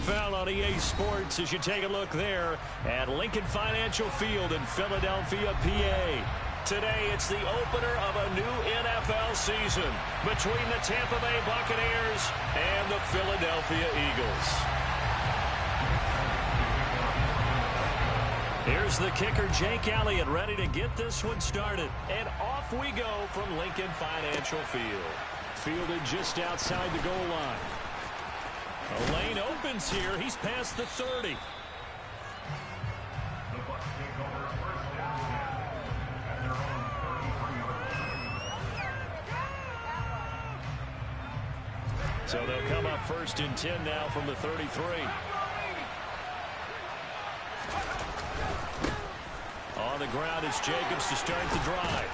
NFL on EA Sports as you take a look there at Lincoln Financial Field in Philadelphia, PA. Today, it's the opener of a new NFL season between the Tampa Bay Buccaneers and the Philadelphia Eagles. Here's the kicker, Jake Elliott, ready to get this one started. And off we go from Lincoln Financial Field. Fielded just outside the goal line. A lane opens here. He's past the 30. So they'll come up first and 10 now from the 33. On the ground is Jacobs to start the drive.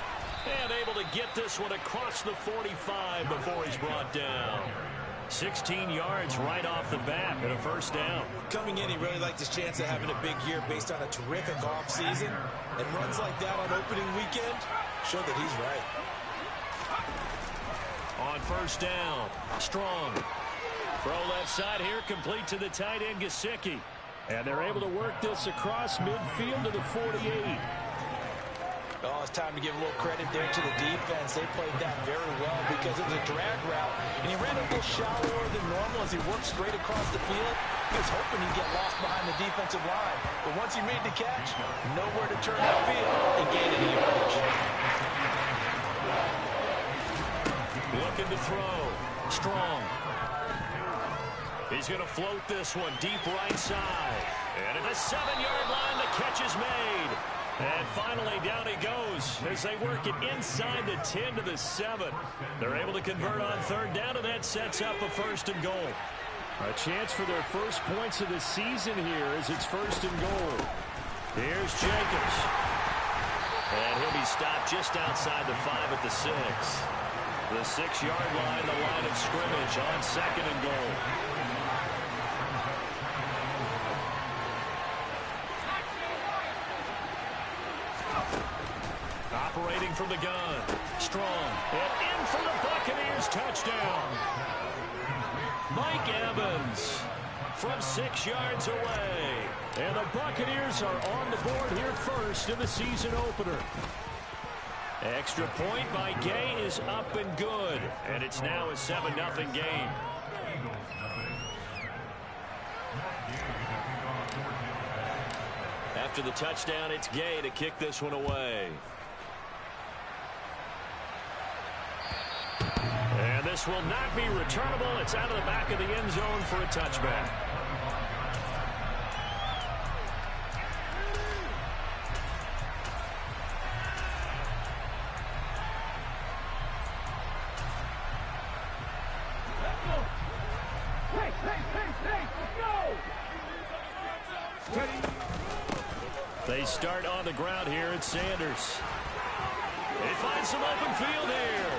And able to get this one across the 45 before he's brought down. 16 yards right off the bat and a first down. Coming in, he really liked his chance of having a big year based on a terrific offseason. And runs like that on opening weekend show that he's right. On first down, Strong. Throw left side here, complete to the tight end, Gesicki. And they're able to work this across midfield to the 48. Oh, it's time to give a little credit there to the defense. They played that very well because it was a drag route, and he ran a little shallower than normal as he worked straight across the field. He was hoping he'd get lost behind the defensive line, but once he made the catch, nowhere to turn upfield and gain any yardage. Looking to throw. Strong. He's going to float this one deep right side. And at the 7-yard line, the catch is made. And finally, down he goes as they work it inside the 10 to the 7. They're able to convert on third down, and that sets up a first and goal. A chance for their first points of the season here as it's first and goal. Here's Jacobs. And he'll be stopped just outside the 5 at the 6. The 6-yard line, the line of scrimmage on second and goal. Operating from the gun. Strong. And in for the Buccaneers touchdown. Mike Evans from 6 yards away. And the Buccaneers are on the board here first in the season opener. Extra point by Gay is up and good. And it's now a 7-0 game. After the touchdown, it's Gay to kick this one away. And this will not be returnable. It's out of the back of the end zone for a touchback. They start on the ground here at Sanders. They find some open field here.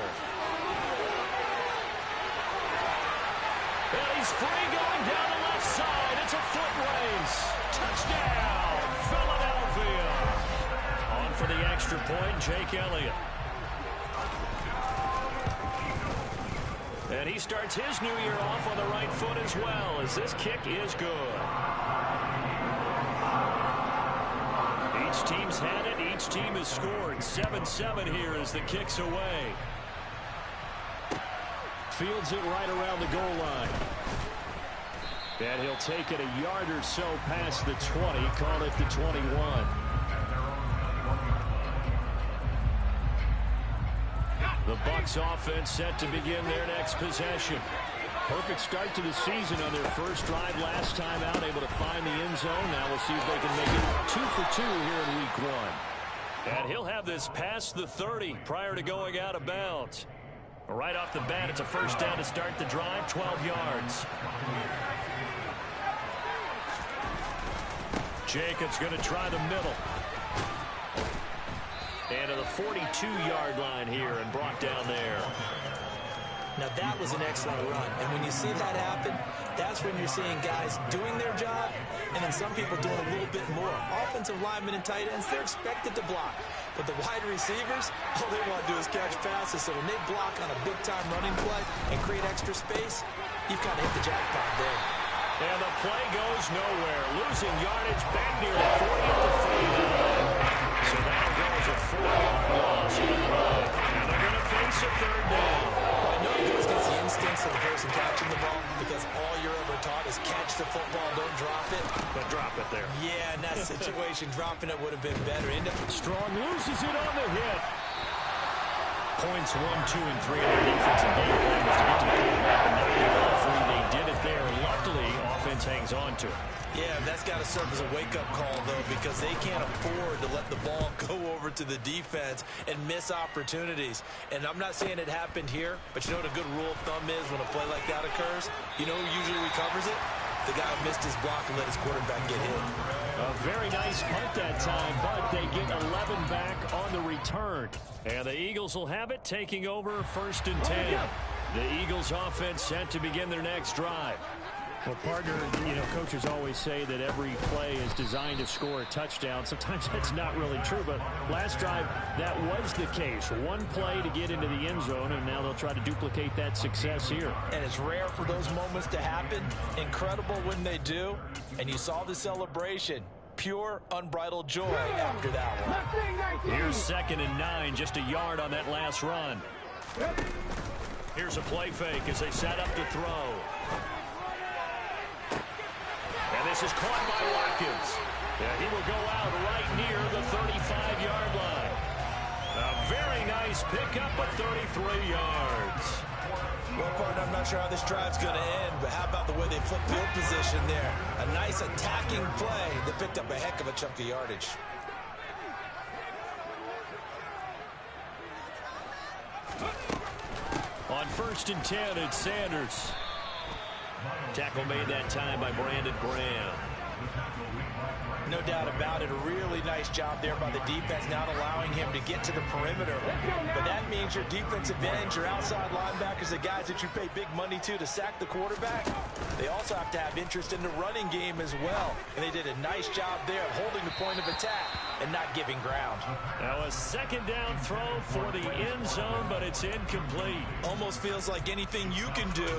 And he's free going down the left side. It's a foot race. Touchdown, Philadelphia. On for the extra point, Jake Elliott. And he starts his new year off on the right foot as well, as this kick is good. Each team's had it. Each team has scored. 7-7 here as the kick's away. Fields it right around the goal line. And he'll take it a yard or so past the 20. Call it the 21. The Bucs offense set to begin their next possession. Perfect start to the season on their first drive last time out, able to find the end zone. Now we'll see if they can make it 2 for 2 here in week 1. And he'll have this past the 30 prior to going out of bounds. Right off the bat, it's a first down to start the drive, 12 yards. Jacobs going to try the middle. And to the 42-yard line here and brought down there. Now that was an excellent run, and when you see that happen, that's when you're seeing guys doing their job, and then some people doing a little bit more. Offensive linemen and tight ends, they're expected to block, but the wide receivers, all they want to do is catch passes. So when they block on a big-time running play and create extra space, you've kind of hit the jackpot there. And the play goes nowhere. Losing yardage back near the 40 at the 49. So that'll go as a 4-yard loss in the play. And they're going to face a third down. Well, I know it goes against the instincts of the person catching the ball because all you're ever taught is catch the football, don't drop it. But drop it there. Yeah, in that situation, dropping it would have been better. Strong loses it on the hit. Points 1, 2, and 3 on their defensive game plan was to get to the quarterback and knock it all free. They did it there. Luckily, offense hangs on to it. Yeah, that's got to serve as a wake-up call, though, because they can't afford to let the ball go over to the defense and miss opportunities. And I'm not saying it happened here, but you know what a good rule of thumb is when a play like that occurs? You know who usually recovers it? The guy who missed his block and let his quarterback get hit. A very nice punt that time, but they get 11 back on the return. And the Eagles will have it, taking over 1st and 10. The Eagles offense set to begin their next drive. Well, partner, you know, coaches always say that every play is designed to score a touchdown. Sometimes that's not really true, but last drive, that was the case. One play to get into the end zone, and now they'll try to duplicate that success here. And it's rare for those moments to happen. Incredible when they do. And you saw the celebration. Pure, unbridled joy after that one. Here's 2nd and 9, just a yard on that last run. Here's a play fake as they set up to throw. And this is caught by Watkins. Yeah, he will go out right near the 35-yard line. A very nice pickup at 33 yards. Well, partner, I'm not sure how this drive's going to end, but how about the way they flip field position there? A nice attacking play that picked up a heck of a chunk of yardage. On 1st and 10, it's Sanders. Tackle made that time by Brandon Graham. No doubt about it. A really nice job there by the defense, not allowing him to get to the perimeter. But that means your defensive ends, your outside linebackers, the guys that you pay big money to sack the quarterback, they also have to have interest in the running game as well. And they did a nice job there of holding the point of attack and not giving ground. Now a 2nd down throw for the end zone, but it's incomplete. Almost feels like anything you can do,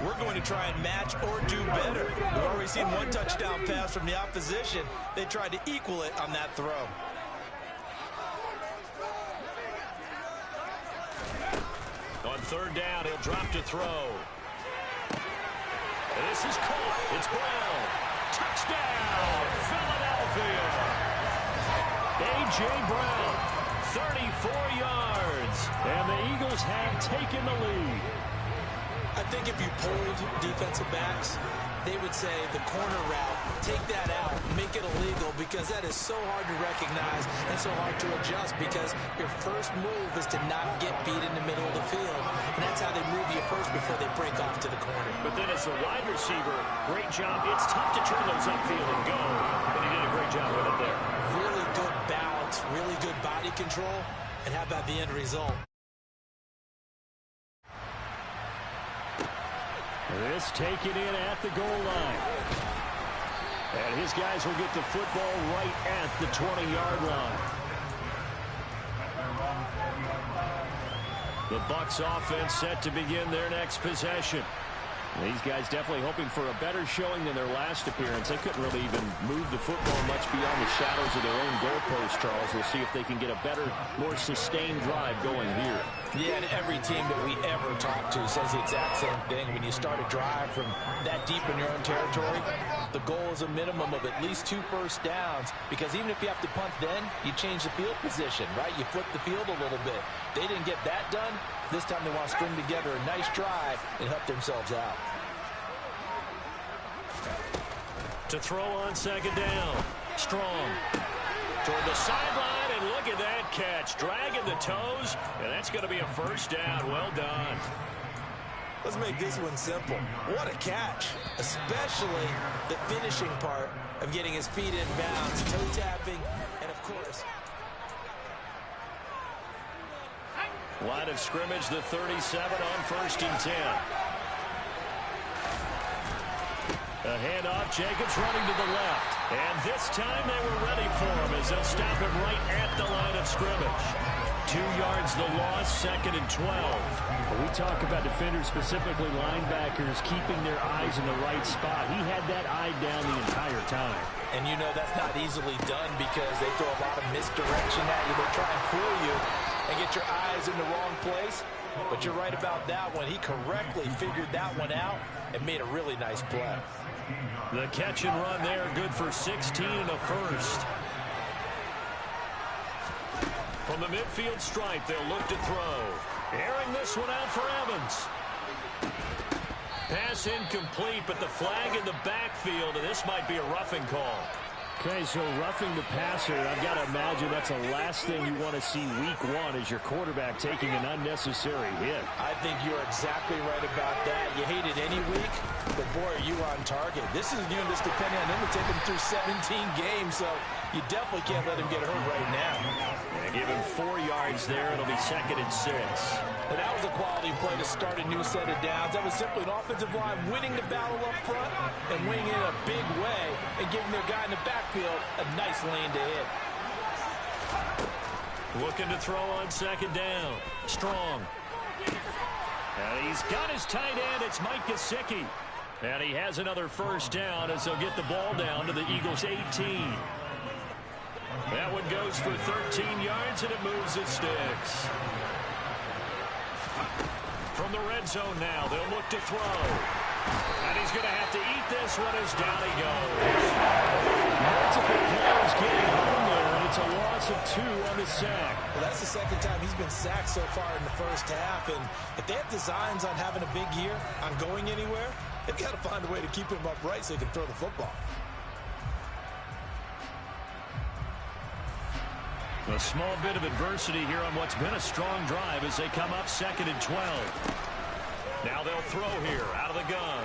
we're going to try and match or do better. We've already seen one touchdown pass from the opposition. They tried to equal it on that throw. On 3rd down, he'll drop to throw. And this is caught. It's Brown. Touchdown, Philadelphia. A.J. Brown, 34 yards. And the Eagles have taken the lead. I think if you polled defensive backs, they would say the corner route, take that out, make it illegal, because that is so hard to recognize and so hard to adjust, because your first move is to not get beat in the middle of the field. And that's how they move you first before they break off to the corner. But then as a wide receiver, great job. It's tough to turn those upfield and go, but he did a great job with it there. Really good balance, really good body control, and how about the end result? This taken in at the goal line. And his guys will get the football right at the 20-yard line. The Bucs offense set to begin their next possession. These guys definitely hoping for a better showing than their last appearance. They couldn't really even move the football much beyond the shadows of their own goalpost, Charles. We'll see if they can get a better, more sustained drive going here. Yeah, and every team that we ever talk to says the exact same thing. When you start a drive from that deep in your own territory, the goal is a minimum of at least 2 first downs, because even if you have to punt then, you change the field position, right? You flip the field a little bit. They didn't get that done. This time they want to string together a nice drive and help themselves out. To throw on 2nd down. Strong. Toward the sideline, and look at that catch. Dragging the toes, and that's going to be a first down. Well done. Let's make this one simple. What a catch, especially the finishing part of getting his feet in bounds, toe tapping, and of course... Line of scrimmage, the 37 on 1st and 10. A handoff, Jacobs running to the left. And this time they were ready for him as they'll stop him right at the line of scrimmage. 2 yards the loss, 2nd and 12. When we talk about defenders, specifically linebackers, keeping their eyes in the right spot. He had that eye down the entire time. And you know that's not easily done because they throw a lot of misdirection at you. They try and fool you and get your eyes in the wrong place. But you're right about that one. He correctly figured that one out and made a really nice play. The catch and run there, good for 16 and a first. From the midfield stripe, they'll look to throw. Airing this one out for Evans. Pass incomplete, but the flag in the backfield, and this might be a roughing call. Okay, so roughing the passer, I've got to imagine that's the last thing you want to see week 1 is your quarterback taking an unnecessary hit. I think you're exactly right about that. You hate it any week, but boy, are you on target. This is a unit that's depending on him to take him through 17 games, so you definitely can't let him get hurt right now. And give him 4 yards there. It'll be 2nd and 6. And that was a quality play to start a new set of downs. That was simply an offensive line winning the battle up front and winning it in a big way and giving their guy in the backfield a nice lane to hit. Looking to throw on 2nd down. Strong. And he's got his tight end. It's Mike Gesicki. And he has another first down as they'll get the ball down to the Eagles' 18. That one goes for 13 yards, and it moves the sticks. From the red zone now, they'll look to throw. And he's going to have to eat this one as down he goes. Multiple players getting home there, and it's a loss of 2 on the sack. Well, that's the 2nd time he's been sacked so far in the first half, and if they have designs on having a big year, on going anywhere, they've got to find a way to keep him upright so he can throw the football. A small bit of adversity here on what's been a strong drive as they come up 2nd and 12. Now they'll throw here out of the gun.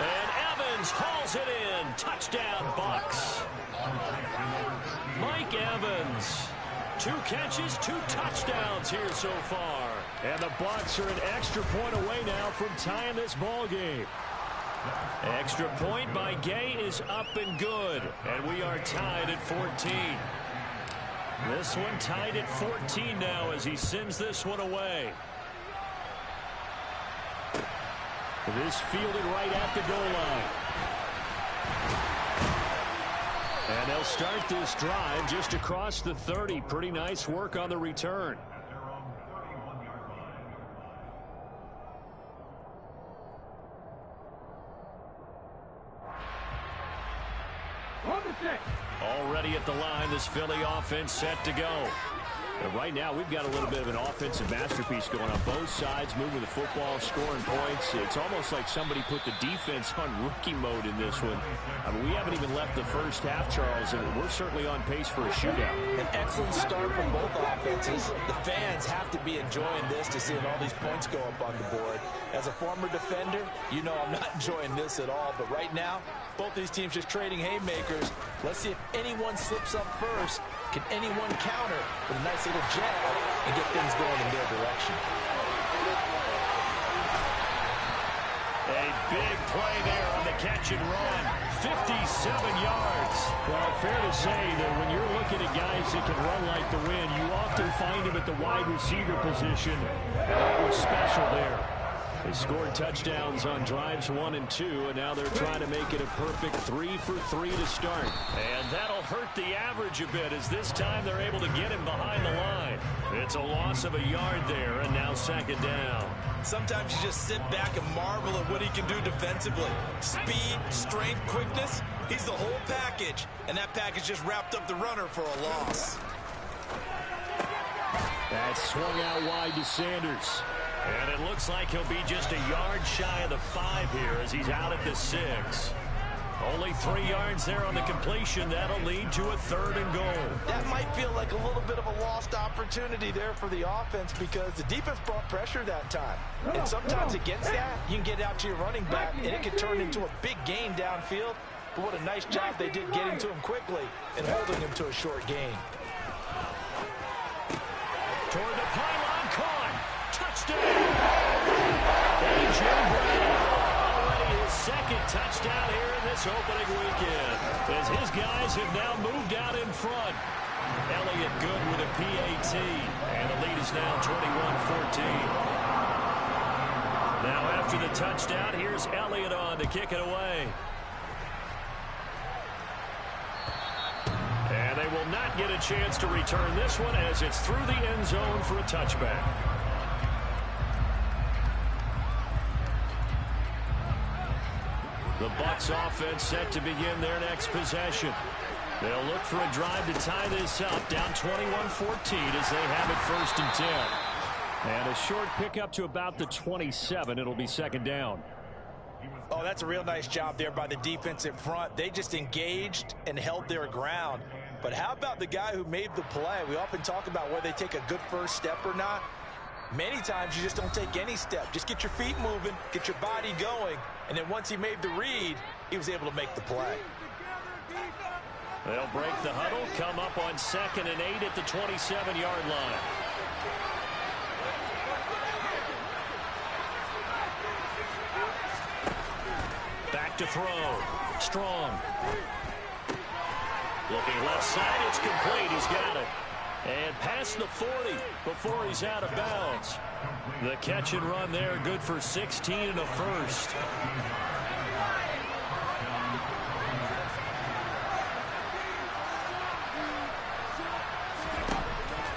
And Evans hauls it in. Touchdown, Bucks. Mike Evans. 2 catches, 2 touchdowns here so far. And the Bucks are an extra point away now from tying this ball game. Extra point by Gay is up and good. And we are tied at 14. This one tied at 14 now as he sends this one away. This fielded right at the goal line. And they'll start this drive just across the 30. Pretty nice work on the return. Already at the line, this Philly offense set to go. And right now, we've got a little bit of an offensive masterpiece going on both sides, moving the football, scoring points. It's almost like somebody put the defense on rookie mode in this one. I mean, we haven't even left the first half, Charles, and we're certainly on pace for a shootout. An excellent start from both offenses. The fans have to be enjoying this to seeing all these points go up on the board. As a former defender, you know I'm not enjoying this at all. But right now, both these teams just trading haymakers. Let's see if anyone slips up first. Can anyone counter with a nice little jab and get things going in their direction? A big play there on the catch and run. 57 yards. Well, fair to say that when you're looking at guys that can run like the wind, you often find them at the wide receiver position. And that was special there. They scored touchdowns on drives 1 and 2, and now they're trying to make it a perfect 3 for 3 to start. And that'll hurt the average a bit as this time they're able to get him behind the line. It's a loss of a yard there, and now 2nd down. Sometimes you just sit back and marvel at what he can do defensively. Speed, strength, quickness, he's the whole package. And that package just wrapped up the runner for a loss. That swung out wide to Sanders. And it looks like he'll be just a yard shy of the 5 here as he's out at the 6. Only 3 yards there on the completion. That'll lead to a 3rd and goal. That might feel like a little bit of a lost opportunity there for the offense because the defense brought pressure that time. And sometimes against that, you can get out to your running back, and it can turn into a big gain downfield. But what a nice job they did getting to him quickly and holding him to a short gain. Toward the pylon, caught. Touchdown! A.J. Brown, already his 2nd touchdown here in this opening weekend, as his guys have now moved out in front. Elliott good with a PAT. And the lead is now 21-14. Now after the touchdown, here's Elliott on to kick it away. And they will not get a chance to return this one as it's through the end zone for a touchback. The Bucs offense set to begin their next possession. They'll look for a drive to tie this up, down 21-14 as they have it 1st and 10. And a short pickup to about the 27. It'll be 2nd down. Oh, that's a real nice job there by the defense in front. They just engaged and held their ground. But how about the guy who made the play? We often talk about whether they take a good first step or not. Many times you just don't take any step. Just get your feet moving, get your body going, and then once he made the read, he was able to make the play. They'll break the huddle, come up on 2nd and 8 at the 27-yard line. Back to throw. Strong. Looking left side, it's complete. He's got it. And past the 40 before he's out of bounds. The catch and run there, good for 16 and a first.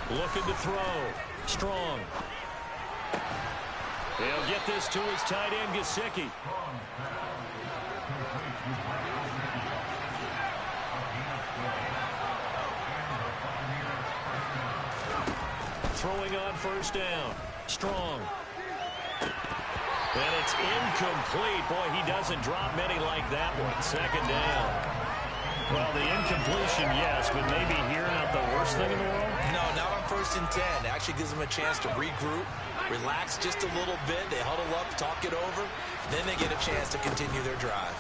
Looking to throw. Strong. He'll get this to his tight end, Gesicki. Throwing on 1st down. Strong. And it's incomplete. Boy, he doesn't drop many like that one. 2nd down. Well, the incompletion, yes, but maybe here not the worst thing in the world? No, not on 1st and 10. It actually gives them a chance to regroup, relax just a little bit. They huddle up, talk it over. Then they get a chance to continue their drive.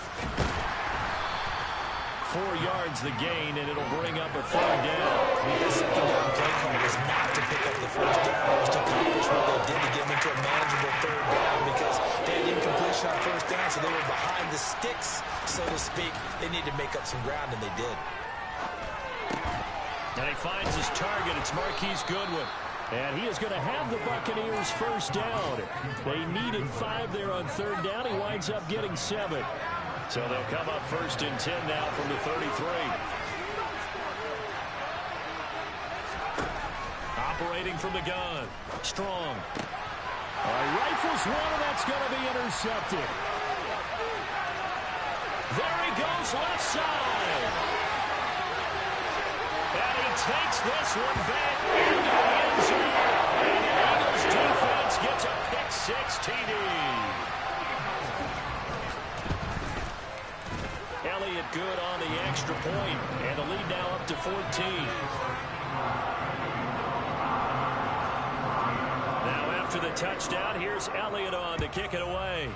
4 yards the gain, and it'll bring up a 3rd down. The 2nd down play call was not to pick up the 1st down. It was to accomplish what they did to get them into a manageable 3rd down because they had incompletion on 1st down, so they were behind the sticks, so to speak. They needed to make up some ground, and they did. And he finds his target. It's Marquise Goodwin. And he is going to have the Buccaneers 1st down. They needed 5 there on 3rd down. He winds up getting 7. So they'll come up 1st and 10 now from the 33. Operating from the gun. Strong. Rifles one, and that's going to be intercepted. There he goes, left side. And he takes this one back into the end zone. And the Eagles defense gets a pick-6 TD. Elliott good on the extra point, and the lead now up to 14. Now after the touchdown, here's Elliott on to kick it away.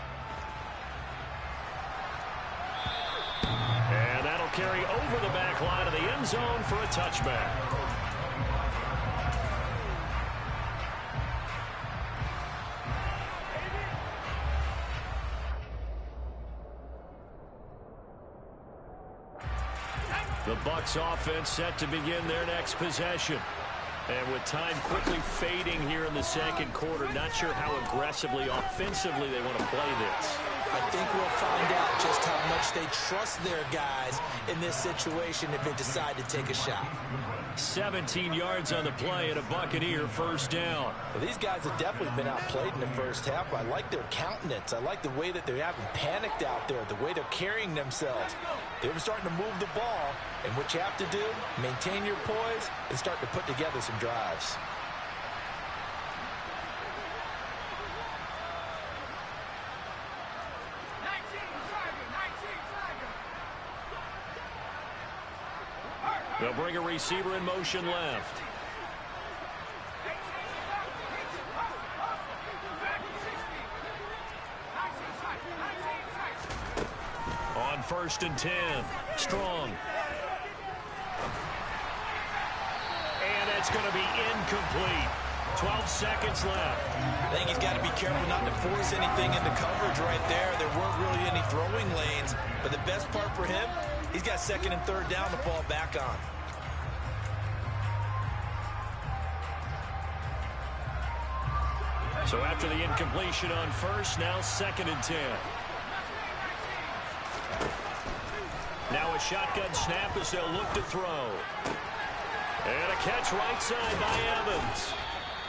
And that'll carry over the back line of the end zone for a touchback. The Bucs offense set to begin their next possession. And with time quickly fading here in the 2nd quarter, not sure how aggressively, offensively they want to play this. I think we'll find out just how much they trust their guys in this situation if they decide to take a shot. 17 yards on the play and a Buccaneer 1st down. Well, these guys have definitely been outplayed in the 1st half. I like their countenance. I like the way that they haven't panicked out there, the way they're carrying themselves. They're starting to move the ball, and what you have to do, maintain your poise and start to put together some drives. They'll bring a receiver in motion left. On 1st and 10. Strong. And it's going to be incomplete. 12 seconds left. I think he's got to be careful not to force anything into coverage right there. There weren't really any throwing lanes. But the best part for him, he's got 2nd and 3rd down to fall back on. So after the incompletion on first, now 2nd and 10. Now a shotgun snap as they'll look to throw. And a catch right side by Evans.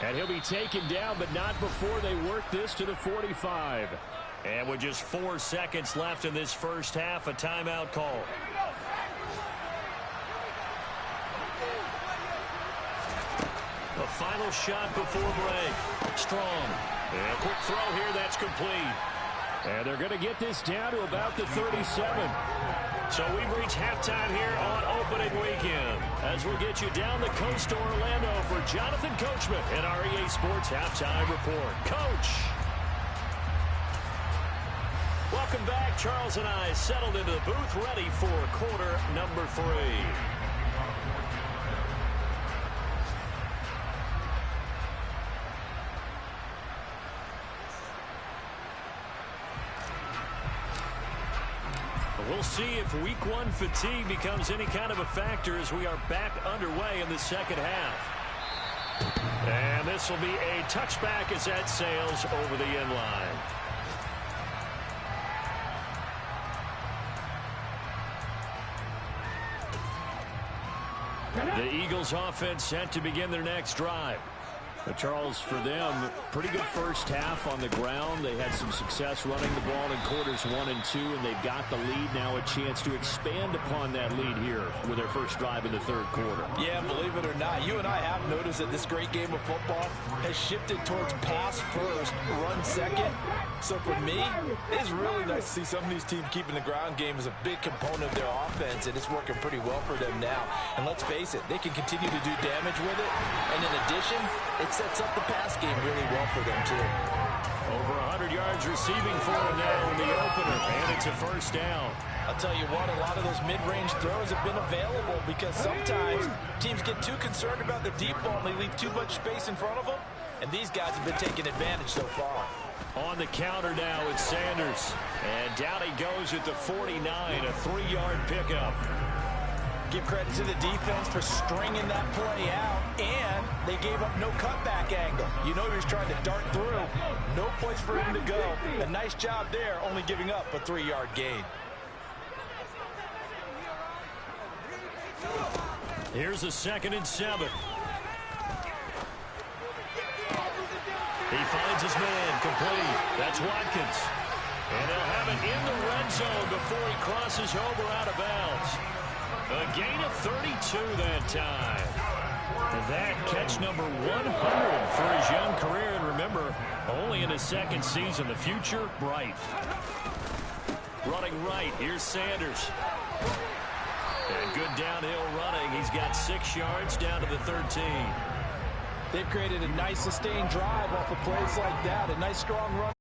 And he'll be taken down, but not before they work this to the 45. And with just 4 seconds left in this first half, a timeout call. A final shot before break. Strong. And a quick throw here, that's complete. And they're going to get this down to about the 37. So we've reached halftime here on opening weekend. As we'll get you down the coast to Orlando for Jonathan Coachman in our EA Sports Halftime Report. Coach! Welcome back. Charles and I settled into the booth, ready for quarter number 3. We'll see if week 1 fatigue becomes any kind of a factor as we are back underway in the second half. And this will be a touchback as that sails over the end line. The Eagles offense set to begin their next drive. But Charles, for them, pretty good first half on the ground. They had some success running the ball in quarters 1 and 2, and they've got the lead now, a chance to expand upon that lead here with their first drive in the third quarter. Yeah, believe it or not, you and I have noticed that this great game of football has shifted towards pass first, run second. So for me, it's really nice to see some of these teams keeping the ground game as a big component of their offense, and it's working pretty well for them now. And let's face it, they can continue to do damage with it. And in addition, it sets up the pass game really well for them, too. Over 100 yards receiving for him now in the opener, and it's a first down. I'll tell you what, a lot of those mid-range throws have been available because sometimes teams get too concerned about the deep ball and they leave too much space in front of them, and these guys have been taking advantage so far. On the counter now, it's Sanders. And down he goes at the 49, a 3-yard pickup. Give credit to the defense for stringing that play out, and they gave up no cutback angle. You know he was trying to dart through. No place for him to go. A nice job there, only giving up a 3-yard gain. Here's a 2nd and 7. He finds his man, complete. That's Watkins. And he'll have it in the red zone before he crosses over out of bounds. A gain of 32 that time. And that catch number 100 for his young career. And remember, only in his 2nd season. The future, bright. Running right, here's Sanders. And good downhill running. He's got 6 yards down to the 13. They've created a nice sustained drive off of plays like that. A nice strong run.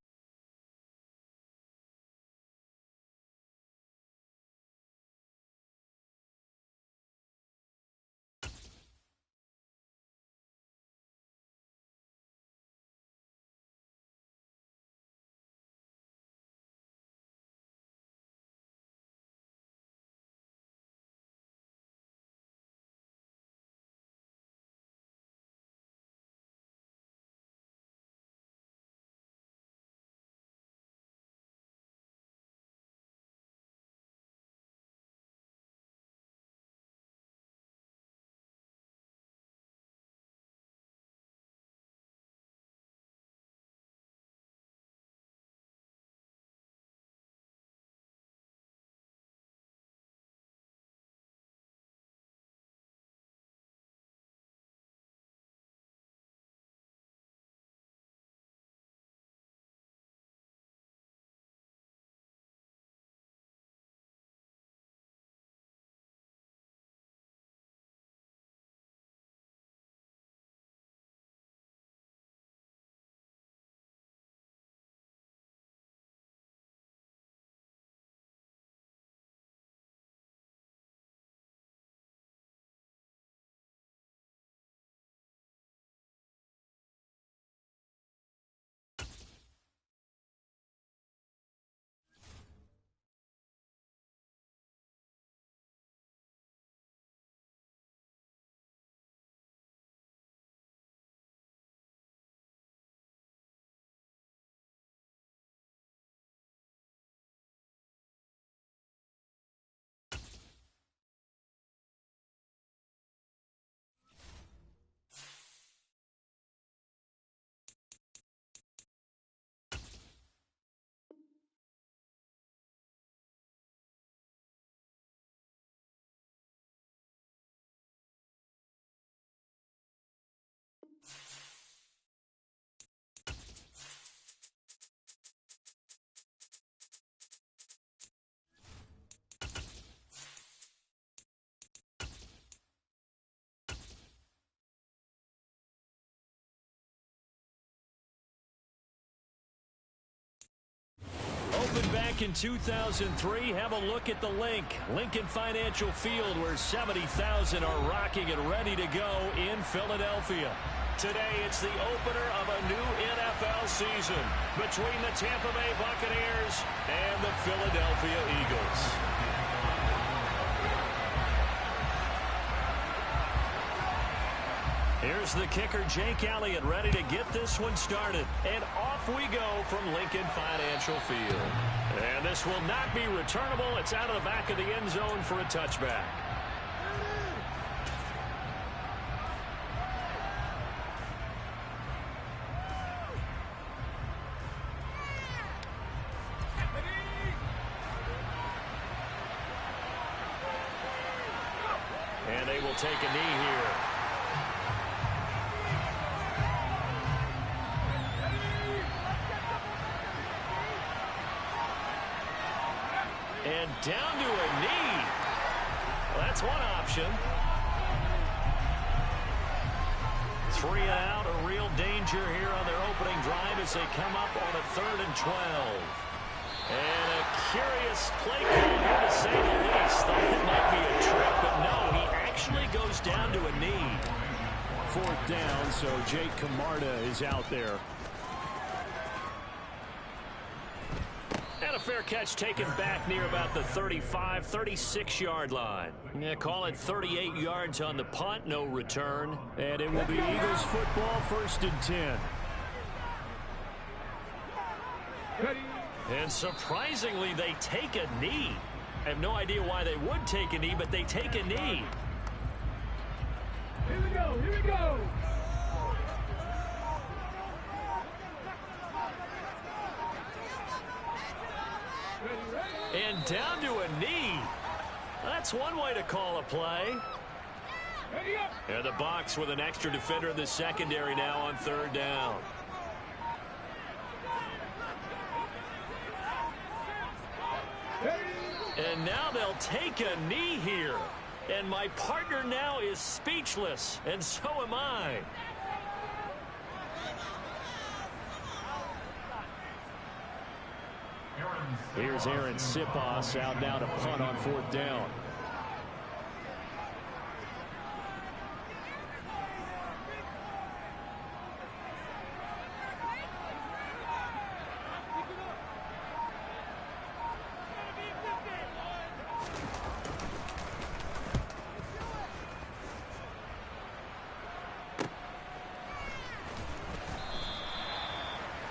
back in 2003, have a look at the link. Lincoln Financial Field, where 70,000 are rocking and ready to go in Philadelphia. Today, it's the opener of a new NFL season between the Tampa Bay Buccaneers and the Philadelphia Eagles. Here's the kicker, Jake Elliott, ready to get this one started. And off we go from Lincoln Financial Field. And this will not be returnable. It's out of the back of the end zone for a touchback. And they will take a knee here. And down to a knee. Well, that's one option. 3 and out, a real danger here on their opening drive as they come up on a 3rd and 12. And a curious play call here to say the least. Thought it might be a trick, but no, he actually goes down to a knee. 4th down, so Jake Camarda is out there. And a fair catch taken back near about the 35, 36-yard line. Yeah, call it 38 yards on the punt, no return. And it will be Eagles football, 1st and 10. And surprisingly, they take a knee. I have no idea why they would take a knee, but they take a knee. Here we go, here we go. And down to a knee. That's one way to call a play. And the box with an extra defender in the secondary now on 3rd down. And now they'll take a knee here. And my partner now is speechless, and so am I. Here's Aaron Sipos out now to punt on 4th down.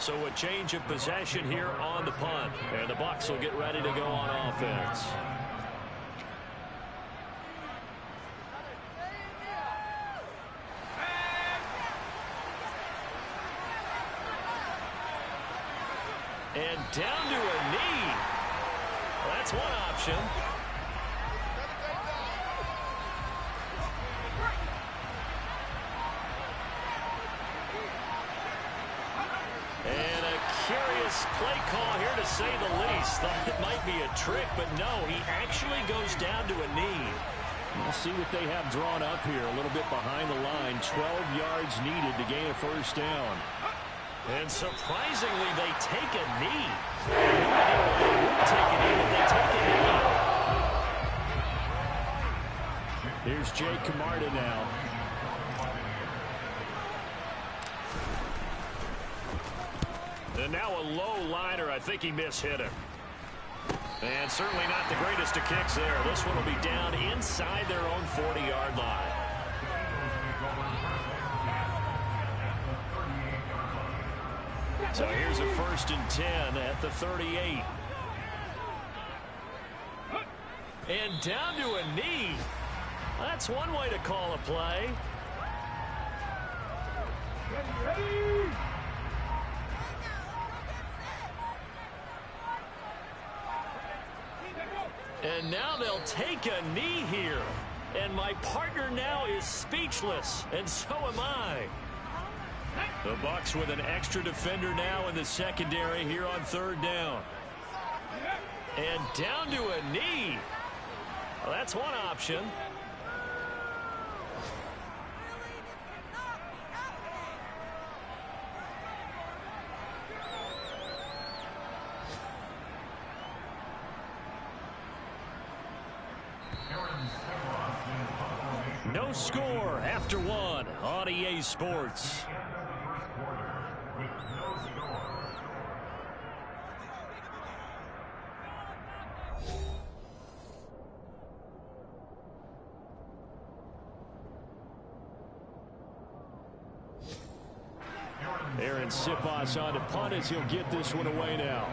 So a change of possession here on the punt. And the Bucs will get ready to go on offense. And down to a knee. Well, that's one option. And a curious play call here to say the least. Thought it might be a trick, but no, he actually goes down to a knee. We'll see what they have drawn up here. A little bit behind the line. 12 yards needed to gain a 1st down. And surprisingly, they take a knee. No idea why they would take a knee, but they take a knee. Here's Jake Camarda now. And now a low liner. I think he mishit him. And certainly not the greatest of kicks there. This one will be down inside their own 40-yard line. So here's a 1st and 10 at the 38. And down to a knee. That's one way to call a play. Ready. And now they'll take a knee here. And my partner now is speechless, and so am I. The Bucs with an extra defender now in the secondary here on 3rd down. And down to a knee. Well, that's one option. No score after one on EA Sports. Aaron Sipos on to punt as he'll get this one away now.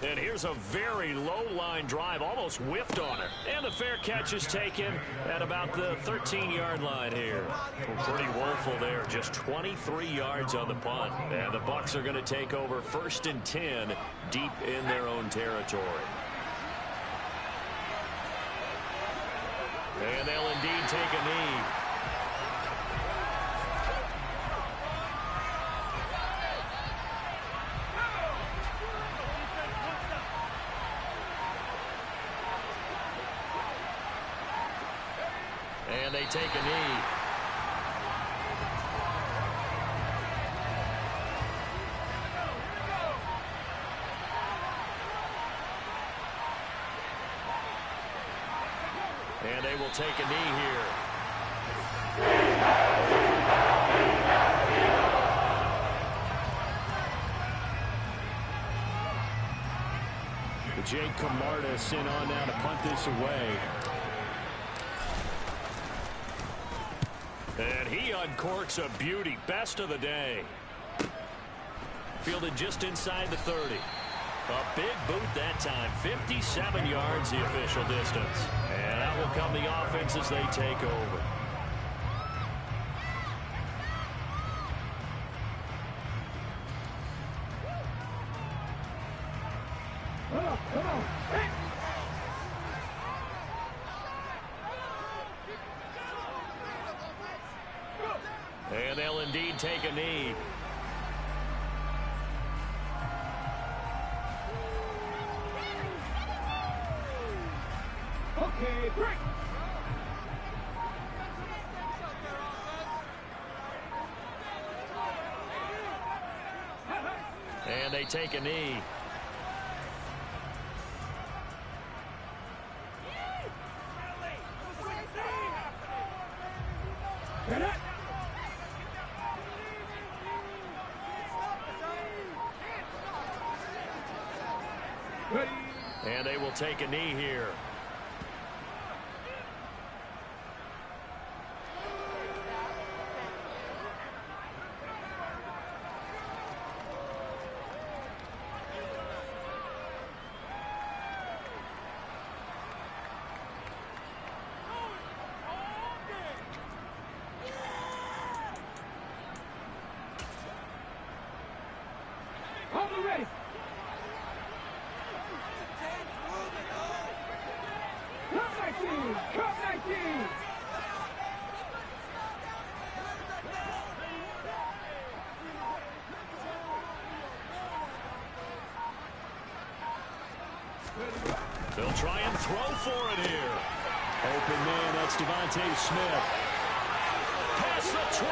And here's a very low-line drive, almost whiffed on it. And the fair catch is taken at about the 13-yard line here. Well, pretty woeful there, just 23 yards on the punt. And the Bucs are going to take over 1st and 10 deep in their own territory. And they'll indeed take a knee. And they take a knee. And they will take a knee here. Jake Camarda sent on now to punt this away. And he uncorks a beauty. Best of the day. Fielded just inside the 30. A big boot that time. 57 yards the official distance. And that will come the offense as they take over. Come on. Hey. And they'll indeed take a knee. Okay, break. And they take a knee. Get it. Ready. And they will take a knee here. Hold the ready. Cup 19. Cup 19. They'll try and throw for it here. Open man, that's Devontae Smith. Past the 20.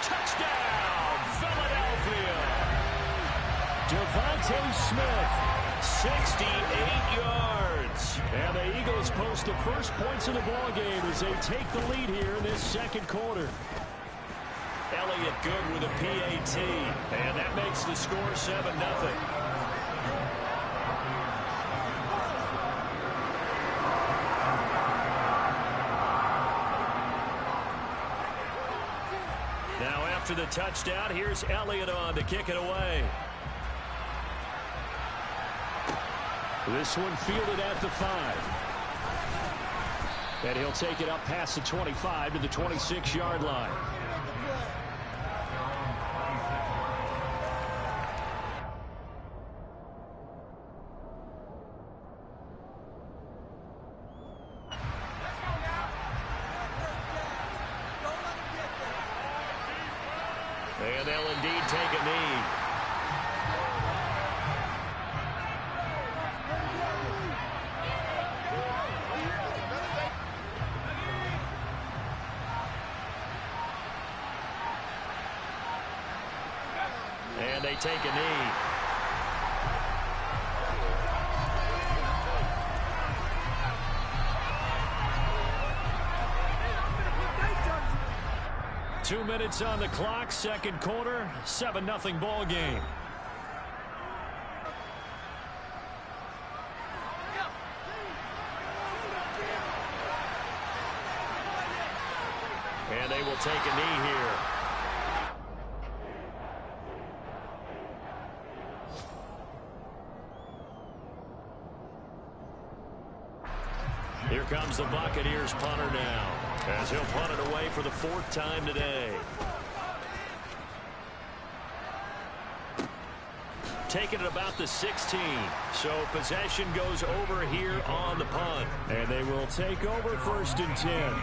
Touchdown, Philadelphia. Devontae Smith, 68 yards. And the Eagles post the first points of the ballgame as they take the lead here in this second quarter. Elliott good with a PAT. And that makes the score 7-0. Now after the touchdown, here's Elliott on to kick it away. This one fielded at the 5. And he'll take it up past the 25 to the 26-yard line. And they'll indeed take a knee. And they take a knee. 2 minutes on the clock, second quarter, 7-0 ball game. And they will take a knee here. Here comes the Buccaneers punter now, as he'll punt it away for the 4th time today. Taking it about the 16. So possession goes over here on the punt. And they will take over 1st and 10.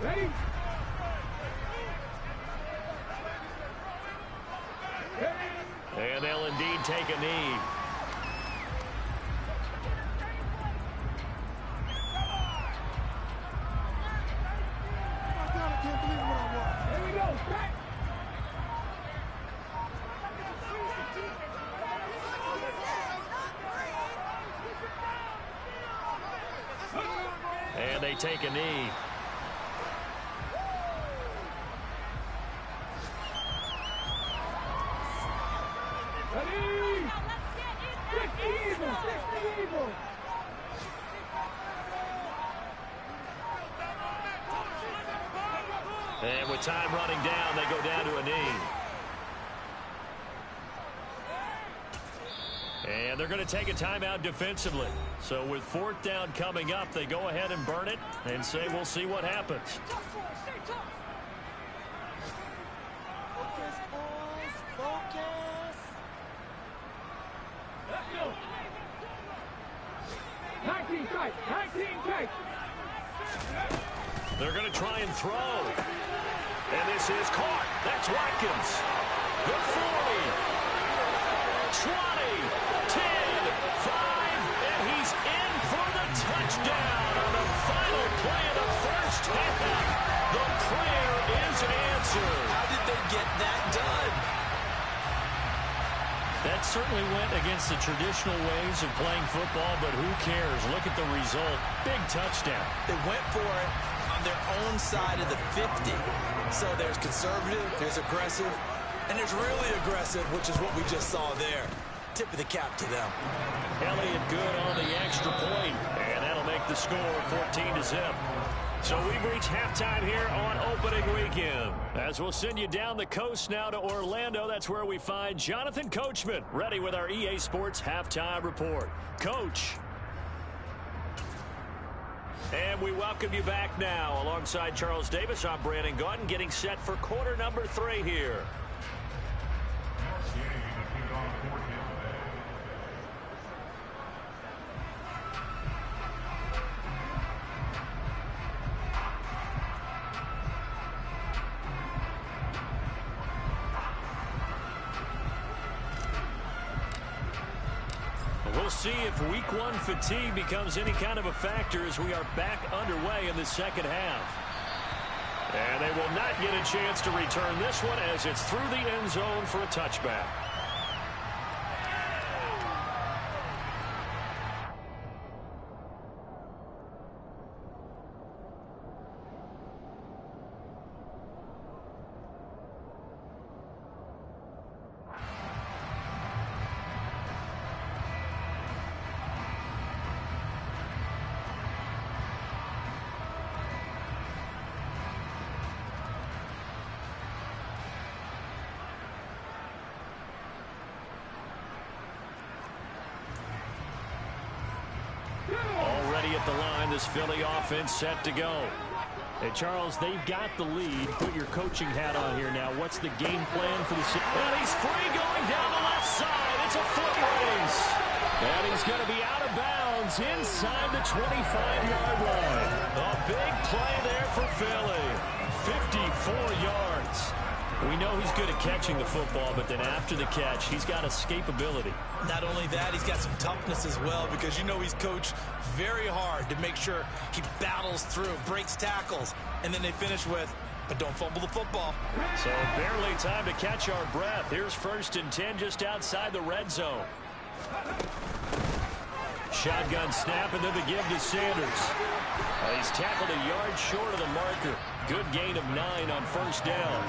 Ready? And they'll indeed take a knee. Here we go. Back. And they take a knee. Ready? Stick the eagle. Stick the eagle. And with time running down, they go down to a knee. And they're going to take a timeout defensively. So with 4th down coming up, they go ahead and burn it and say we'll see what happens. Focus, boys. Focus. Let's go. 19 strike. 19 strike. They're going to try and throw. And this is caught. That's Watkins. The 40. 20. 10. 5. And he's in for the touchdown on the final play of the 1st half. The prayer is answered. How did they get that done? That certainly went against the traditional ways of playing football, but who cares? Look at the result. Big touchdown. They went for it on their own side of the 50. So there's conservative, there's aggressive, and there's really aggressive, which is what we just saw there. Tip of the cap to them. Elliott good on the extra point, and that'll make the score 14-0. So we've reached halftime here on opening weekend. As we'll send you down the coast now to Orlando, that's where we find Jonathan Coachman, ready with our EA Sports halftime report. Coach. And we welcome you back now. Alongside Charles Davis, I'm Brandon Gaudin, getting set for quarter number 3 here. We'll see if week 1 fatigue becomes any kind of a factor as we are back underway in the second half. And they will not get a chance to return this one as it's through the end zone for a touchback. Already at the line, this Philly offense set to go. Hey, Charles, they've got the lead. Put your coaching hat on here now. What's the game plan for the... And he's free going down the left side. It's a foot race. And he's going to be out of bounds inside the 25-yard line. A big play there for Philly. 54 yards. We know he's good at catching the football, but then after the catch, he's got escapability. Not only that, he's got some toughness as well, because you know he's coached very hard to make sure he battles through, breaks tackles, and then they finish with, but don't fumble the football. So barely time to catch our breath. Here's 1st and 10 just outside the red zone. Shotgun snap, and then the give to Sanders. He's tackled a yard short of the marker. Good gain of 9 on 1st down.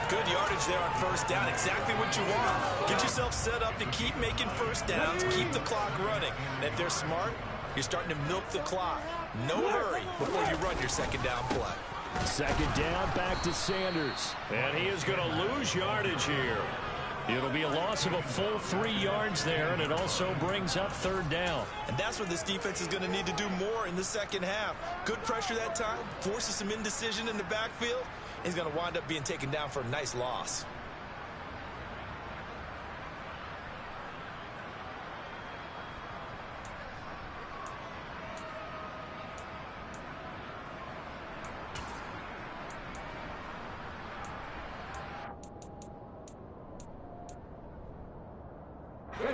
Good yardage there on 1st down. Exactly what you want. Get yourself set up to keep making 1st downs, keep the clock running. And if they're smart, you're starting to milk the clock. No hurry before you run your 2nd down play. 2nd down, back to Sanders. And he is going to lose yardage here. It'll be a loss of a full 3 yards there, and it also brings up 3rd down. And that's what this defense is going to need to do more in the 2nd half. Good pressure that time, forces some indecision in the backfield. He's going to wind up being taken down for a nice loss.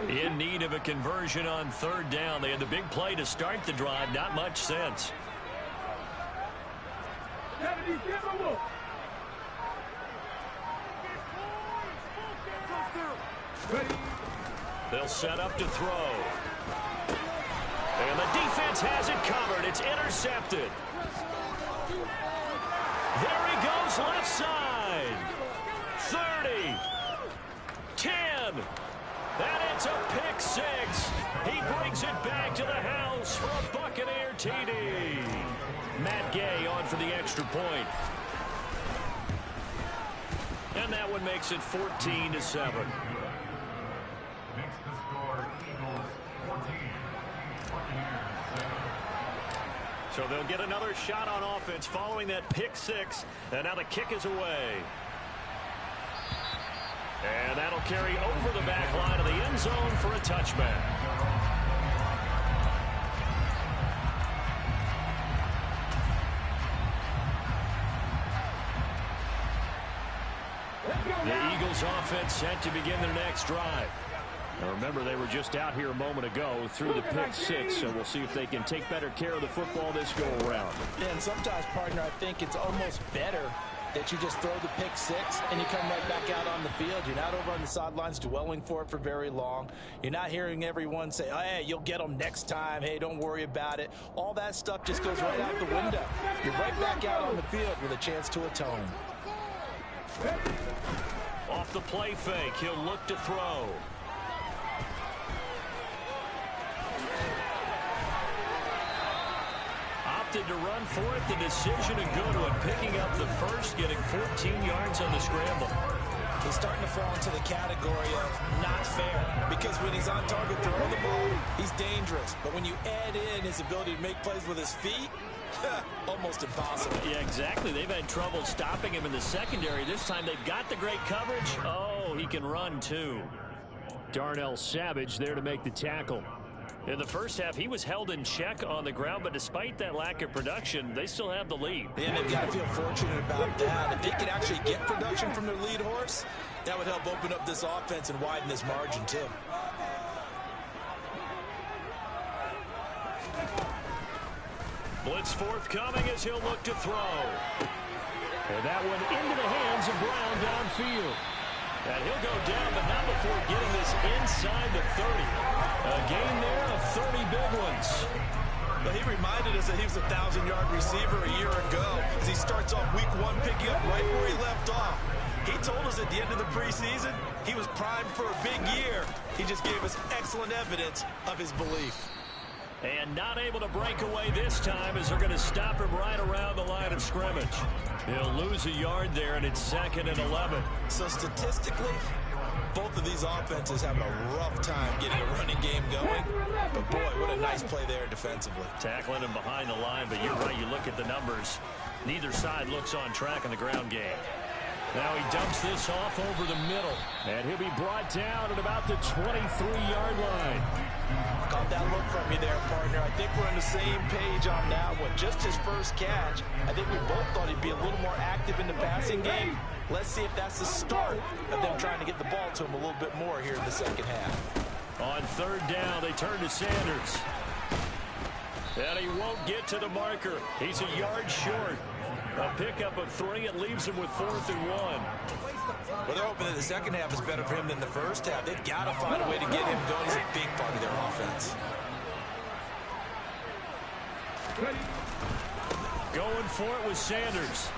In need of a conversion on 3rd down. They had the big play to start the drive. Not much sense. They'll set up to throw. And the defense has it covered. It's intercepted. There he goes, left side. 30. 10. And it's a pick 6. He brings it back to the house for a Buccaneer TD. Matt Gay on for the extra point. And that one makes it 14-7. So they'll get another shot on offense following that pick 6. And now the kick is away. And that'll carry over the back line of the end zone for a touchback. The Eagles offense set to begin their next drive. Now remember, they were just out here a moment ago through the pick 6, so we'll see if they can take better care of the football this go around. And sometimes, partner, I think it's almost better that you just throw the pick 6 and you come right back out on the field. You're not over on the sidelines dwelling for it for very long. You're not hearing everyone say, oh, hey, you'll get them next time. Hey, don't worry about it. All that stuff just goes right out the window. You're right back out on the field with a chance to atone. Off the play fake, he'll look to throw. Opted to run for it. The decision a good one. Picking up the first, getting 14 yards on the scramble. He's starting to fall into the category of not fair, because when he's on target throwing the ball, he's dangerous. But when you add in his ability to make plays with his feet, almost impossible. Yeah, exactly. They've had trouble stopping him in the secondary. This time they've got the great coverage. Oh, he can run too. Darnell Savage there to make the tackle. In the first half, he was held in check on the ground, but despite that lack of production, they still have the lead. And they've got to feel fortunate about that. If they could actually get production from their lead horse, that would help open up this offense and widen this margin too. Blitz forthcoming as he'll look to throw. And that one into the hands of Brown downfield. And he'll go down, but not before getting this inside the 30. A gain there of 30 big ones. But he reminded us that he was a 1,000-yard receiver a year ago as he starts off week 1 picking up right where he left off. He told us at the end of the preseason he was primed for a big year. He just gave us excellent evidence of his belief. And not able to break away this time as they're going to stop him right around the line of scrimmage. He'll lose a yard there, and it's 2nd and 11. So statistically, both of these offenses having a rough time getting a running game going. But boy, what a nice play there defensively. Tackling him behind the line, but you're right, you look at the numbers. Neither side looks on track in the ground game. Now he dumps this off over the middle. And he'll be brought down at about the 23-yard line. Caught that look from you there, partner. I think we're on the same page on that one. Just his first catch. I think we both thought he'd be a little more active in the passing game. Let's see if that's the start of them trying to get the ball to him a little bit more here in the second half. On third down, they turn to Sanders. And he won't get to the marker. He's a yard short. A pickup of 3. It leaves him with 4th and 1. Well, they're hoping that the second half is better for him than the first half. They've got to find a way to get him going. He's a big part of their offense. Going for it with Sanders.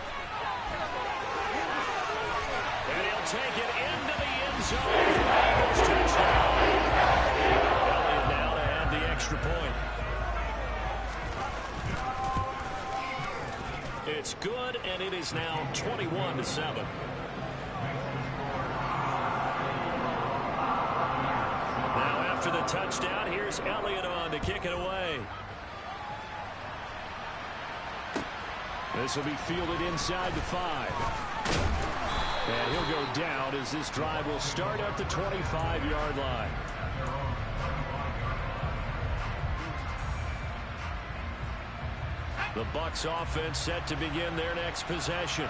And he'll take it into the end zone for Eagles touchdown. Elliott now to have the extra point. It's good, and it is now 21-7. Now after the touchdown, here's Elliott on to kick it away. This will be fielded inside the 5. And he'll go down as this drive will start at the 25-yard line. The Bucs offense set to begin their next possession.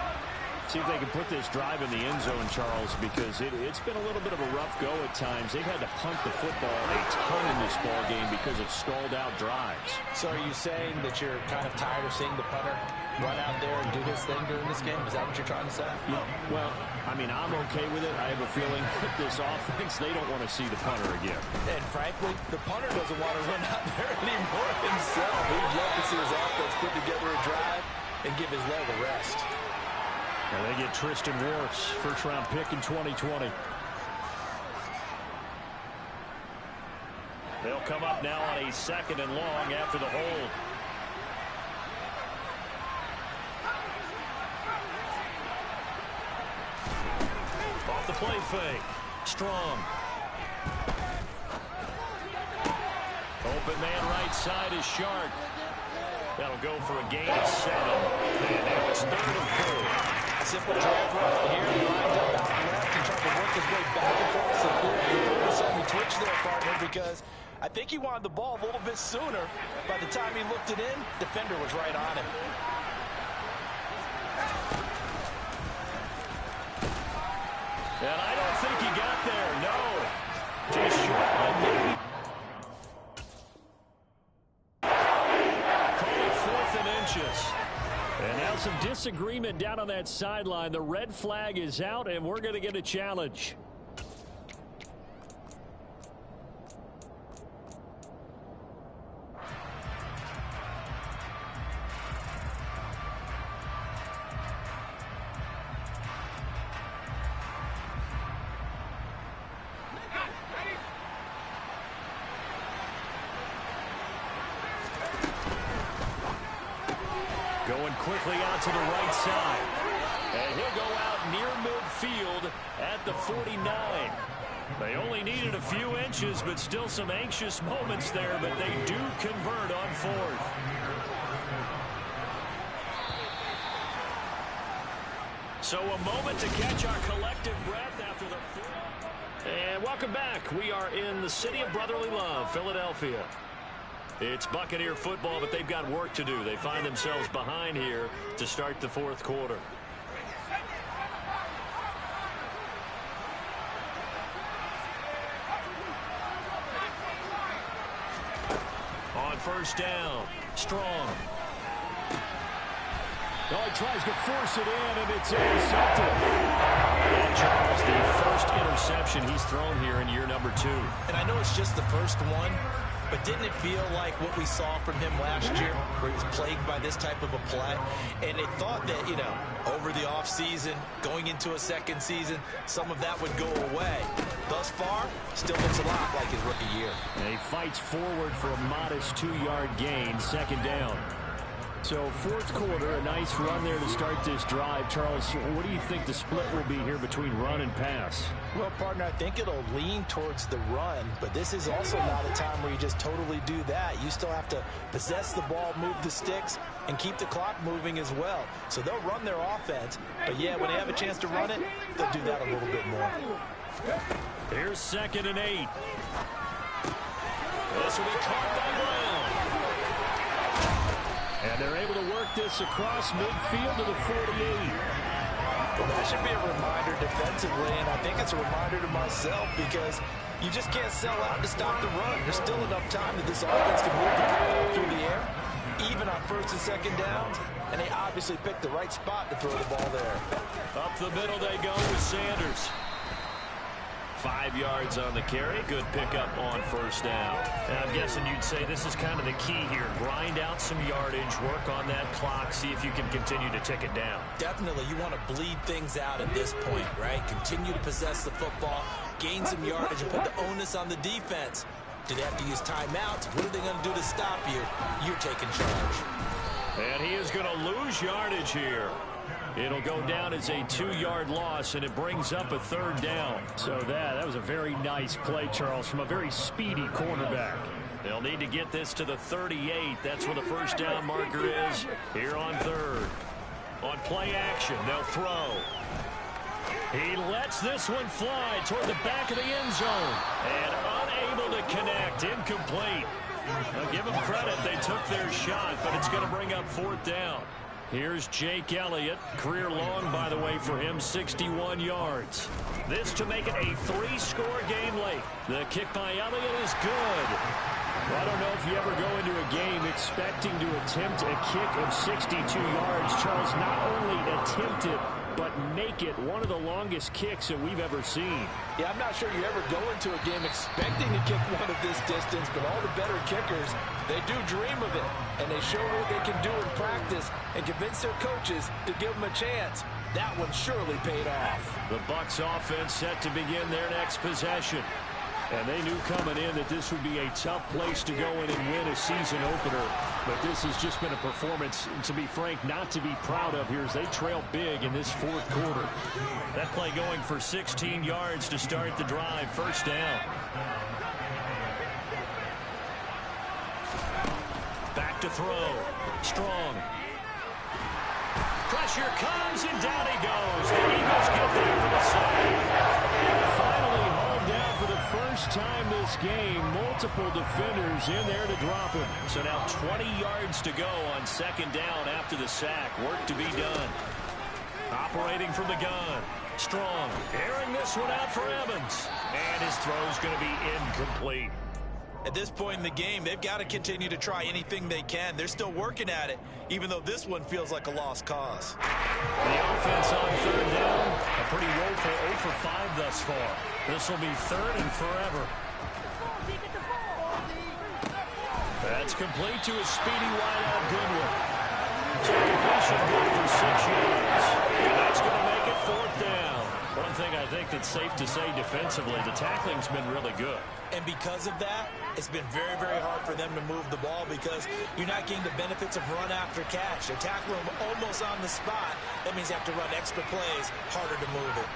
See if they can put this drive in the end zone, Charles, because it's been a little bit of a rough go at times. They've had to punt the football a ton in this ball game because of stalled out drives. So are you saying that you're kind of tired of seeing the punter run out there and do his thing during this game? Is that what you're trying to say? Yeah, well, I mean, I'm okay with it. I have a feeling that this offense, they don't want to see the punter again. And frankly, the punter doesn't want to run out there anymore himself. He'd love to see his offense put together a drive and give his leg a rest. And they get Tristan Wirfs, first-round pick in 2020. They'll come up now on a 2nd and long after the hold. Off the play fake. Strong. Open man right side is Shark. That'll go for a gain of 7. And now it's 3rd and 4. Simple drag route here. Lined up out left and trying to work his way back across the field. He saw me twitch there, partner, because I think he wanted the ball a little bit sooner. By the time he looked it in, defender was right on him. And I don't think he got there. No. Just short by maybe. Call it 4th and inches. And now some disagreement down on that sideline. The red flag is out, and we're going to get a challenge. Going quickly out to the right side. And he'll go out near midfield at the 49. They only needed a few inches, but still some anxious moments there, but they do convert on 4th. So a moment to catch our collective breath after the 4th. And welcome back. We are in the city of brotherly love, Philadelphia. It's Buccaneer football, but they've got work to do. They find themselves behind here to start the 4th quarter. On first down, Strong. Oh, he tries to force it in, and it's intercepted. And Charles, the first interception he's thrown here in year number 2. And I know it's just the first one, but didn't it feel like what we saw from him last year, where he was plagued by this type of a play? And they thought that, you know, over the offseason, going into a second season, some of that would go away. Thus far, still looks a lot like his rookie year. And he fights forward for a modest 2-yard gain, 2nd down. So fourth quarter, a nice run there to start this drive. Charles, what do you think the split will be here between run and pass? Well, partner, I think it'll lean towards the run, but this is also not a time where you just totally do that. You still have to possess the ball, move the sticks, and keep the clock moving as well. So they'll run their offense, but yeah, when they have a chance to run it, they'll do that a little bit more. Here's 2nd and 8. This will be caught by Brown. And they're able to work this across midfield to the 48. Well, that should be a reminder defensively, and I think it's a reminder to myself because you just can't sell out to stop the run. There's still enough time that this offense can move the ball through the air, even on 1st and 2nd downs, and they obviously picked the right spot to throw the ball there. Up the middle they go with Sanders. 5 yards on the carry. Good pickup on 1st down. And I'm guessing you'd say this is kind of the key here. Grind out some yardage, work on that clock, see if you can continue to tick it down. Definitely, you want to bleed things out at this point, right? Continue to possess the football, gain some yardage, and put the onus on the defense. Do they have to use timeouts? What are they going to do to stop you? You're taking charge. And he is going to lose yardage here. It'll go down as a 2-yard loss, and it brings up a 3rd down. So that was a very nice play, Charles, from a very speedy cornerback. They'll need to get this to the 38. That's where the 1st down marker is here on 3rd. On play action, they'll throw. He lets this one fly toward the back of the end zone. And unable to connect, incomplete. I'll give them credit, they took their shot, but it's going to bring up 4th down. Here's Jake Elliott. Career long, by the way, for him, 61 yards. This to make it a 3-score game late. The kick by Elliott is good. Well, I don't know if you ever go into a game expecting to attempt a kick of 62 yards. Charles, not only attempt it, but make it one of the longest kicks that we've ever seen. Yeah, I'm not sure you ever go into a game expecting to kick one of this distance, but all the better kickers, they do dream of it, and they show what they can do in practice and convince their coaches to give them a chance. That one surely paid off. The Bucs offense set to begin their next possession. And they knew coming in that this would be a tough place to go in and win a season opener. But this has just been a performance, to be frank, not to be proud of here as they trail big in this 4th quarter. That play going for 16 yards to start the drive. 1st down. Back to throw. Strong. Pressure comes and down he goes. The Eagles get there for the sack. Finally hauled down for the first time this game. Multiple defenders in there to drop him. So now 20 yards to go on 2nd down after the sack. Work to be done. Operating from the gun. Strong. Airing this one out for Evans. And his throw's going to be incomplete. At this point in the game, they've got to continue to try anything they can. They're still working at it, even though this one feels like a lost cause. The offense on 3rd down, a pretty woeful 0 for 5 thus far. This will be 3rd and forever. That's complete to a speedy wideout Goodwin. So completion good for 6 yards. And that's going to make it 4th down. One thing I think that's safe to say defensively, the tackling's been really good. And because of that, it's been very, very hard for them to move the ball because you're not getting the benefits of run after catch. They tackle them almost on the spot. That means you have to run extra plays, harder to move it.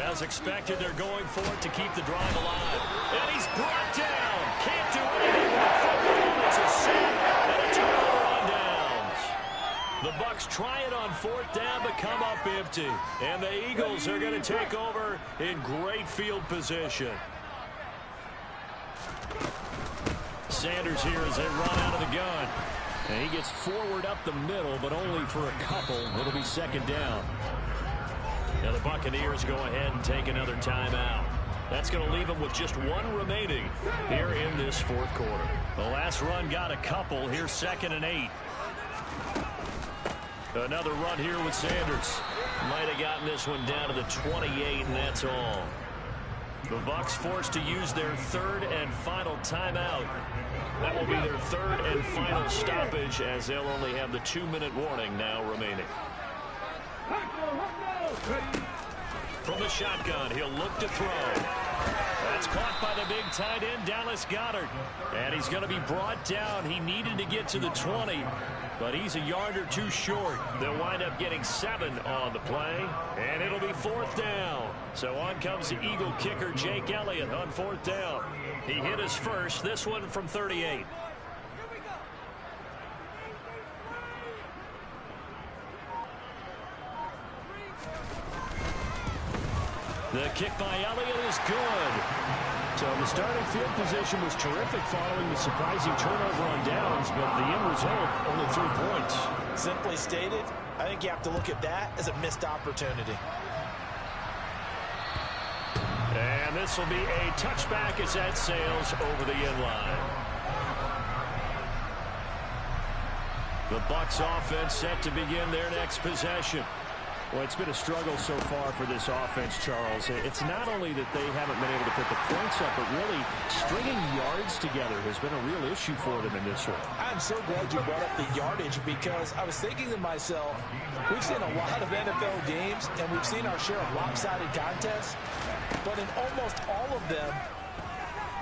As expected, they're going for it to keep the drive alive. And he's brought down. Can't do anything with the football. It's a sack and a turnover on downs. The Bucs try it on 4th down, but come up empty. And the Eagles are going to take over in great field position. Sanders here as they run out of the gun. And he gets forward up the middle, but only for a couple. It'll be 2nd down. Now the Buccaneers go ahead and take another timeout. That's going to leave them with just 1 remaining here in this 4th quarter. The last run got a couple. Here's 2nd and 8. Another run here with Sanders. Might have gotten this one down to the 28, and that's all. The Bucs forced to use their 3rd and final timeout. That will be their 3rd and final stoppage as they'll only have the 2-minute warning now remaining. from the shotgun. He'll look to throw. That's caught by the big tight end, Dallas Goedert. And he's going to be brought down. He needed to get to the 20, but he's a yard or two short. They'll wind up getting 7 on the play, and it'll be 4th down. So on comes the Eagle kicker, Jake Elliott, on 4th down. He hit his first, this one from 38. The kick by Elliott is good. So the starting field position was terrific following the surprising turnover on downs, but the end result, only 3 points. Simply stated, I think you have to look at that as a missed opportunity. And this will be a touchback as that sails over the end line. The Bucs offense set to begin their next possession. Well, it's been a struggle so far for this offense, Charles. It's not only that they haven't been able to put the points up, but really stringing yards together has been a real issue for them in this one. I'm so glad you brought up the yardage, because I was thinking to myself, we've seen a lot of NFL games, and we've seen our share of lopsided contests, but in almost all of them,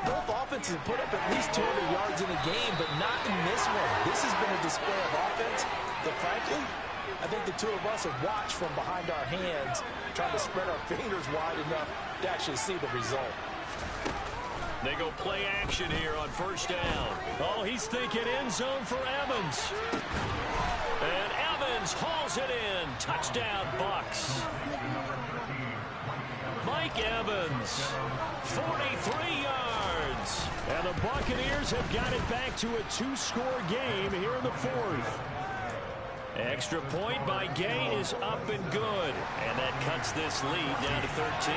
both offenses have put up at least 200 yards in a game, but not in this one. This has been a display of offense that, frankly, I think the two of us have watched from behind our hands, trying to spread our fingers wide enough to actually see the result. They go play action here on 1st down. Oh, he's thinking end zone for Evans. And Evans hauls it in. Touchdown, Bucs. Mike Evans, 43 yards. And the Buccaneers have got it back to a 2-score game here in the 4th. Extra point by Gay is up and good. And that cuts this lead down to 13.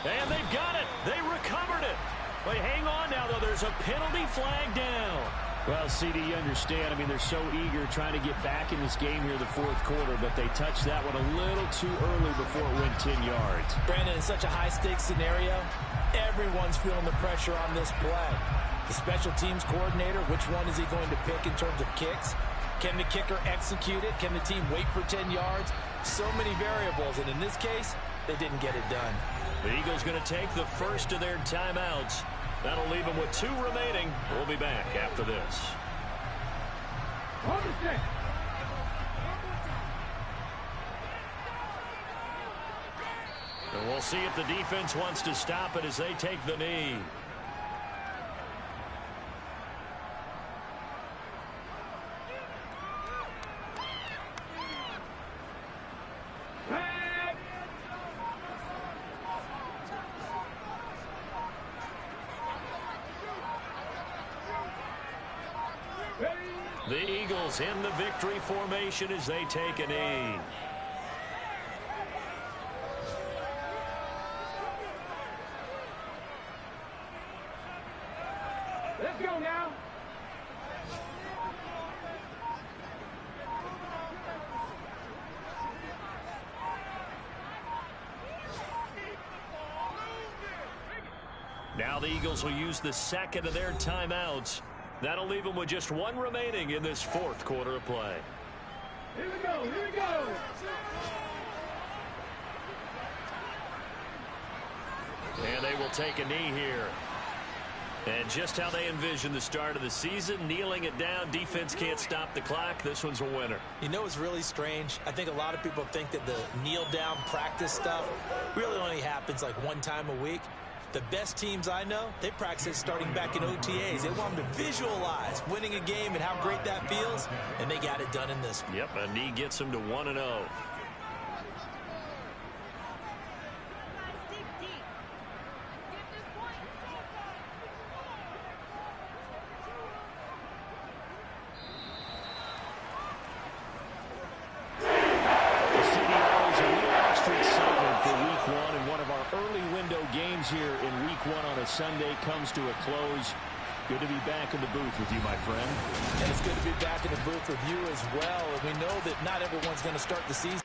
And they've got it. They recovered it. But hang on now, though. There's a penalty flag down. Well, CD, you understand. I mean, they're so eager trying to get back in this game here in the 4th quarter, but they touched that one a little too early before it went 10 yards. Brandon, in such a high-stakes scenario, everyone's feeling the pressure on this play. The special teams coordinator, which one is he going to pick in terms of kicks? Can the kicker execute it? Can the team wait for 10 yards? So many variables, and in this case, they didn't get it done. The Eagles going to take the first of their timeouts. That'll leave them with 2 remaining. We'll be back after this. And we'll see if the defense wants to stop it as they take the knee. The Eagles in the victory formation as they take a knee. Let's go now. Now the Eagles will use the second of their timeouts. That'll leave them with just 1 remaining in this 4th quarter of play. Here we go, here we go. And they will take a knee here. And just how they envision the start of the season, kneeling it down, defense can't stop the clock. This one's a winner. You know, it's really strange. I think a lot of people think that the kneel-down practice stuff really only happens like 1 time a week. The best teams I know, they practice it starting back in OTAs. They want them to visualize winning a game and how great that feels, and they got it done in this one. Yep, a knee gets them to 1-0. Here in week 1 on a Sunday comes to a close. Good to be back in the booth with you, my friend. And it's good to be back in the booth with you as well. And we know that not everyone's going to start the season